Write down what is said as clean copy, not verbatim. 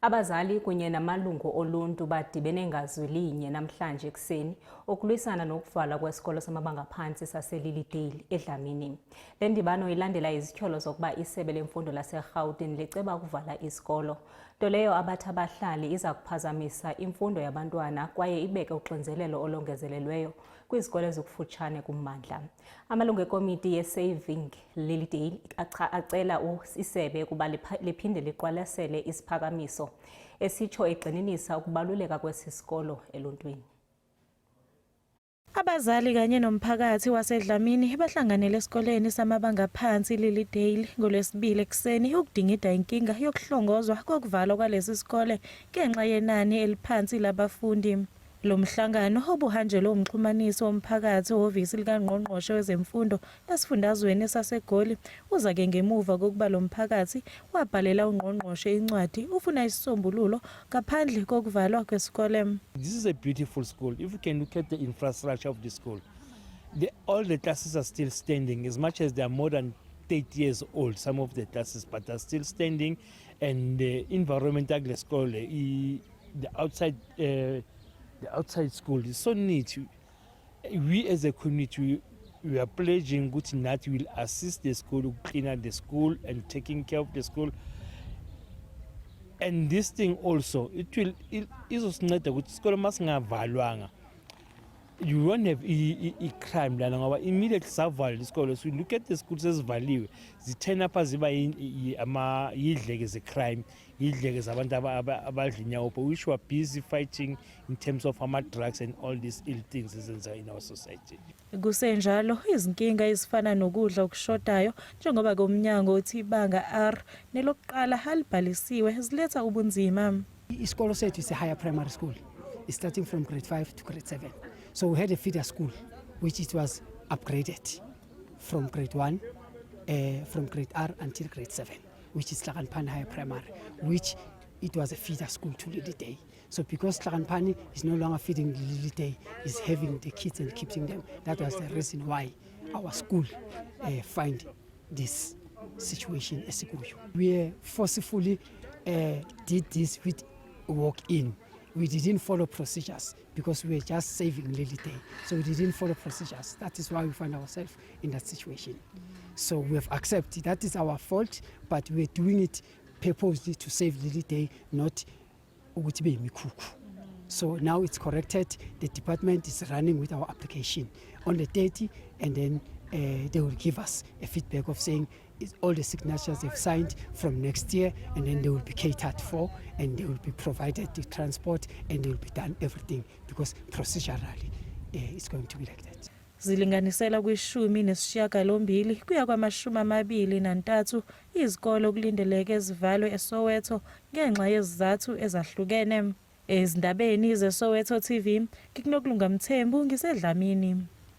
Abazali kunye namalungu oluntu badibene ngazwi linye namhlanje ekuseni ukulwisana nokuvalwa kwesikolo samabanga aphansi saseLilydale eDlamini. Le ndibano ilandela izityholo zokuba isebe lemfundo laseRhawutini liceba ukuvala isikolo, nto leyo abathi abahlali iza kuphazamisa imfundo yabantwana kwaye ibeke uxinzelelo olongezelelweyo kwizikolo ezikufutshane kummandla. Amalungu ekomiti ye-Saving Lilydale acela isebe ukuba liphinde liqwalasele isiphakamiso esitsho egxininisa ukubaluleka kwesi sikolo eluntwini. Abazali kanye nomphakathi waseDlamini bahlanganele esikoleni samabanga aphansi Lilydale ngoLwesibili ekuseni ukudingida inkinga yokuhlongozwa kokuvalwa kwalesi sikole ngenxa yenani eliphansi labafundi. Lo mhlangano obuhanjelwe umxhumanisi womphakathi ohhovisi likaNgqongqoshe wezemfundo esifundazweni saseGoli uza-ke ngemuva kokuba lo mphakathi wabhalela uNgqongqoshe incwadi ufuna isisombululo ngaphandle kokuvalwa kwesikole. This is a beautiful school. If you can look at the infrastructure of the school, all the classes are still standing, as much as they are more than 30 years old, some of the classes, but they're still standing. And the environment of the school, the outside school is so neat. We as a community, we are pledging that we will assist the school, clean up the school and taking care of the school. And this thing also, it is not a good school must not. You won't have a crime. Immediately survival the school. So look at the schools as value. The turn up as a crime. Which were busy fighting in terms of drugs and all these ill things in our society. Kusenjalo izinkinga ezifana nokudla okushodayo njengoba komnyango uthi ibanga R nelokuqala halibhalisiwe ziletha ubunzima. Isikolo sethu is a higher primary school. It's starting from grade 5 to grade 7. So we had a feeder school, which it was upgraded from grade 1, from grade R until grade 7, which is Hlakanphani Higher Primary, which it was a feeder school to Lilydale. So because Hlakanphani is no longer feeding Lilydale, is having the kids and keeping them, that was the reason why our school find this situation as a We forcefully did this with walk-in. We didn't follow procedures because we were just saving Lilydale. So we didn't follow procedures. That is why we find ourselves in that situation. So we have accepted that is our fault, but we're doing it purposely to save Lilydale, not Ugutibe Mikuku. So now it's corrected. The department is running with our application on the 30, and then they will give us a feedback of saying all the signatures they've signed from next year, and then they will be catered for, and they will be provided the transport, and they will be done everything because procedurally it's going to be like that. Zilinganisela kwi-18 kuya kwa-23 izikolo kulindeleke ezivalwe eSoweto ngenxa yezizathu ezahlukene. Ezindabeni zeSoweto TV, ngikuNokulunga Mthembu ngiseDlamini.